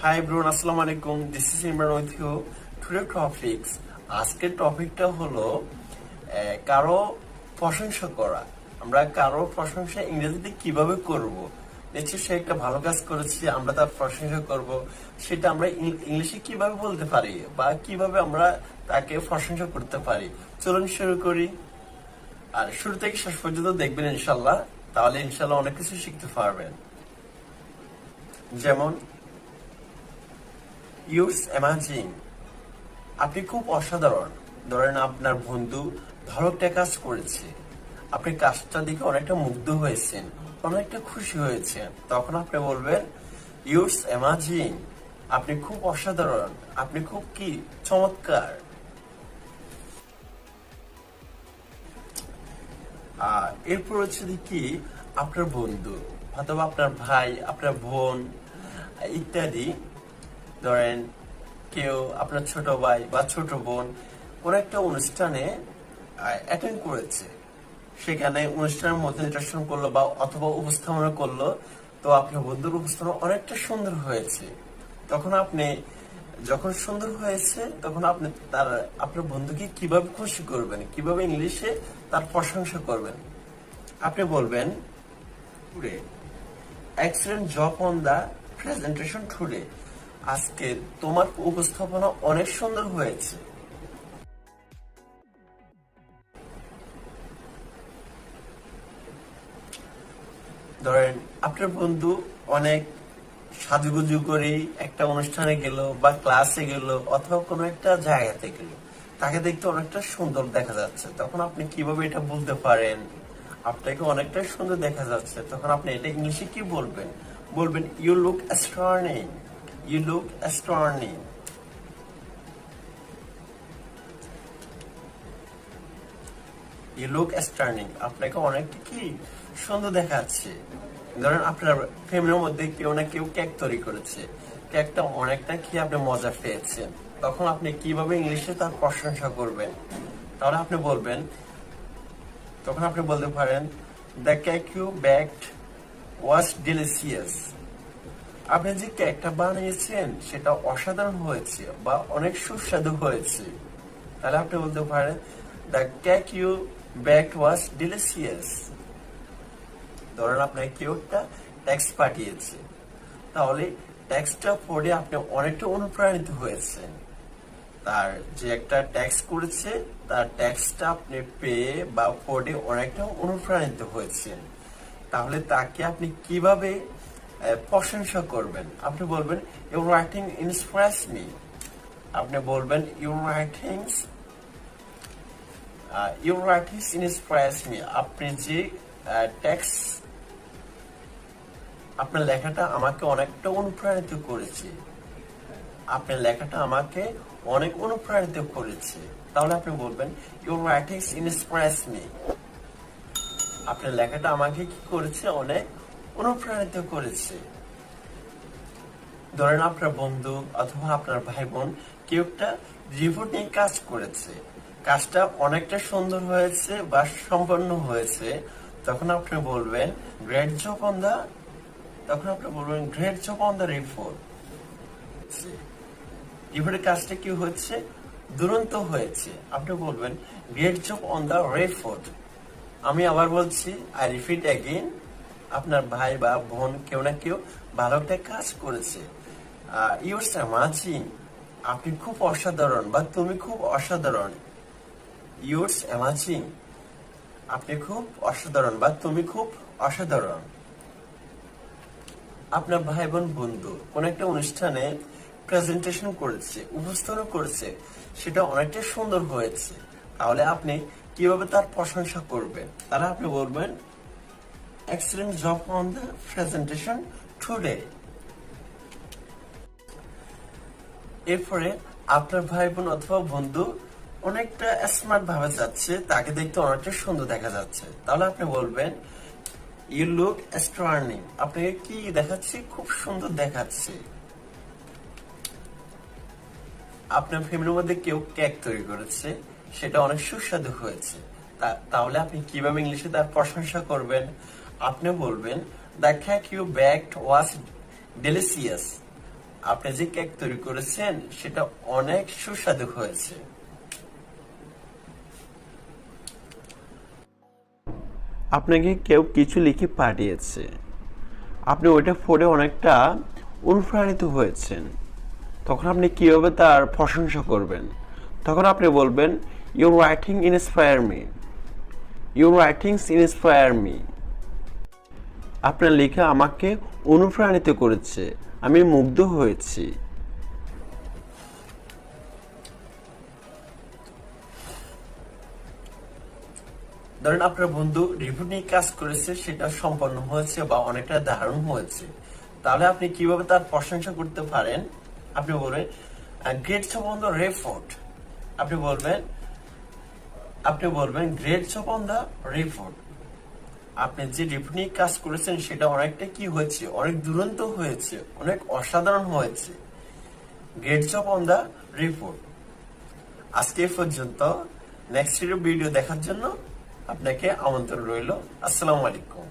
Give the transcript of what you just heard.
High bro, আসসালামু আলাইকুম। This is Imran with you. Today topics, আজকের টপিকটা হলো কারো প্রশংসা করা। আমরা কারো প্রশংসা ইংরেজিতে কিভাবে করব। নিশ্চয়ই সে একটা ভালো কাজ করেছে, আমরা তার প্রশংসা করব। সেটা আমরা ইংলিশে কিভাবে বলতে পারি বা কিভাবে আমরা তাকে প্রশংসা করতে পারি। চলুন শুরু করি। আর শুরু থেকে শেষ পর্যন্ত দেখবেন ইনশাল্লাহ, তাহলে ইনশাল্লাহ অনেক কিছু শিখতে পারবেন। যেমন ইউরস অ্যামাজিং, আপনি খুব অসাধারণ। ধরেন আপনার বন্ধু ভালো একটা কাজ করেছে, আপনি কাজটা দেখে অনেকটা মুগ্ধ হয়েছেন, অনেকটা খুশি হয়েছেন, তখন আপনি বলবেন ইউরস অ্যামাজিং, আপনি খুব অসাধারণ, আপনি খুব কি চমৎকার। আর এরপর হচ্ছে কি, আপনার বন্ধু অথবা আপনার ভাই, আপনার বোন ইত্যাদি, ধরেন কেউ আপনার ছোট ভাই বা ছোট বোন কোন একটা অনুষ্ঠানে অ্যাটেন্ড করেছে, সেখানে অনুষ্ঠানের মধ্যে নিদর্শন করলো বা অথবা উপস্থাপনা করলো, তো আপনার বন্ধুর উপস্থাপনা অনেকটা সুন্দর হয়েছে। তখন আপনি যখন সুন্দর হয়েছে তখন আপনি আপনার বন্ধুকে কিভাবে খুশি করবেন, কিভাবে ইংলিশে তার প্রশংসা করবেন। আপনি বলবেন today, excellent job on the presentation today, আজকে তোমার উপস্থাপনা অনেক সুন্দর হয়েছে। ধরেন আপনার বন্ধু অনেক সাজুগুজু করে একটা অনুষ্ঠানে গেল বা ক্লাসে গেল অথবা কোনো একটা জায়গাতে গেল, তাকে দেখতে অনেকটা সুন্দর দেখা যাচ্ছে, তখন আপনি কিভাবে এটা বলতে পারেন আপনাকে অনেকটা সুন্দর দেখা যাচ্ছে, তখন আপনি এটা ইংলিশে কি বলবেন? বলবেন you look astonishing, you look astonishing. You look astonishing, আপনাকে অনেকটা কি সুন্দর দেখাচ্ছে। ধরেন আপনার ফ্যামিলির মধ্যে কেউ না কেউ কেক তৈরি করেছে, কেকটা অনেকটা খেয়ে আপনি মজা পেয়েছেন, তখন আপনি কিভাবে ইংলিশে তার প্রশংসা করবেন? তাহলে আপনি বলবেন, তখন আপনি বলতে পারেন the cake you baked was delicious, আপনি যে কেকটা বানিয়েছেন সেটা অসাধারণ হয়েছে বা অনেক সুস্বাদু হয়েছে। তাহলে আপনি বলতে পারেন the cake you baked was delicious. ধরেন আপনাকে কেউ একটা টেক্সট পাঠিয়েছে, তাহলে টেক্সটটা পড়ে আপনি অনেকটা অনুপ্রাণিত হয়েছেন। তার যে একটা টেক্সট করেছে তার টেক্সটটা আপনি পেয়ে বা পড়ে অনেকটা অনুপ্রাণিত হয়েছেন, তাহলে তাকে আপনি কিভাবে প্রশংসা করবেন? আপনি বলবেন ইউর রাইটিং ইন্সপায়ার্স মি, আপনি বলবেন ইউর রাইটিংস ইন্সপায়ার্স মি, আপনি যে টেক্সট, আপনার লেখাটা আমাকে অনেকটা অনুপ্রাণিত করেছে, আপনার লেখাটা আমাকে অনেক অনুপ্রাণিত করেছে। তাহলে আপনি বলবেন ইউর রাইটিংস ইন্সপায়ার্স মি, আপনার লেখাটা আমাকে কি করেছে? অনেক অনুপ্রাণিত করেছে। ধরেন আপনার বন্ধু অথবা আপনার ভাই বোন কেউ একটা রিপোর্ট নিয়ে কাজ করেছে, কাজটা অনেকটা সুন্দর হয়েছে বা সম্পন্ন হয়েছে, তখন আপনি বলবেন গ্রেট জব অন দা, তখন আপনি বলবেন great job on the report. রিপোর্টের কাজটা কি হচ্ছে? দুরন্ত হয়েছে, আপনি বলবেন great job on the report. আমি আবার বলছি, আই রিপিট অ্যাগেন, আপনার ভাই বা বোন কেউ না কেউ ভালো একটা কাজ করেছে, ইউরস অ্যামাজিং, আপনি খুব অসাধারণ বা তুমি খুব অসাধারণ। ইউরস অ্যামাজিং, আপনি খুব অসাধারণ বা তুমি খুব অসাধারণ। আপনার ভাই বোন বন্ধু কোন একটা অনুষ্ঠানে প্রেজেন্টেশন করেছে, উপস্থাপনা করেছে, সেটা অনেকটা সুন্দর হয়েছে, তাহলে আপনি কিভাবে তার প্রশংসা করবেন? তাহলে আপনি বলবেন excellent job on the presentation today. এরপরে আপনার ভাই বোন অথবা বন্ধু অনেকটা স্মার্ট ভাবে যাচ্ছে, তাকে দেখতে অনেকটা সুন্দর দেখা যাচ্ছে, তাহলে আপনি বলবেন ইউ লুক স্টার্নিং, আপনাকে কি দেখাচ্ছে? খুব সুন্দর দেখাচ্ছে। আপনার ফ্যামিলির মধ্যে কেউ কেক তৈরি করেছে, সেটা অনেক সুস্বাদু হয়েছে, তাহলে আপনি কিভাবে ইংলিশে তার প্রশংসা করবেন? আপনি বলবেন the cake you baked was delicious, আপনি যে কেক তৈরি করেছেন সেটা অনেক সুস্বাদু হয়েছে। আপনাকে কেউ কিছু লিখে পাঠিয়েছে, আপনি ওইটা পড়ে অনেকটা অনুপ্রাণিত হয়েছেন, তখন আপনি কিভাবে তার প্রশংসা করবেন? তখন আপনি বলবেন, your writing inspire me, your writings inspire me. আপনার লেখা আমাকে অনুপ্রাণিত করেছে, আমি মুগ্ধ হয়েছি। ধরেন আপনার বন্ধু রিপোর্ট নিয়ে কাজ করেছে, সেটা সম্পন্ন হয়েছে বা অনেকটা দারুণ হয়েছে, তাহলে আপনি কিভাবে তার প্রশংসা করতে পারেন? আপনি বলবেন, great job on the report. আপনি বলবেন great job on the report. আপনি যে রিপোর্ট নিয়ে কাজ করেছেন সেটা অনেকটা কি হয়েছে, অনেক দুরন্ত হয়েছে, অনেক অসাধারণ হয়েছে। Great job on the report. আজকে এই পর্যন্ত। নেক্সট ভিডিও দেখার জন্য আপনাকে আমন্ত্রণ রইল। আসসালামু আলাইকুম।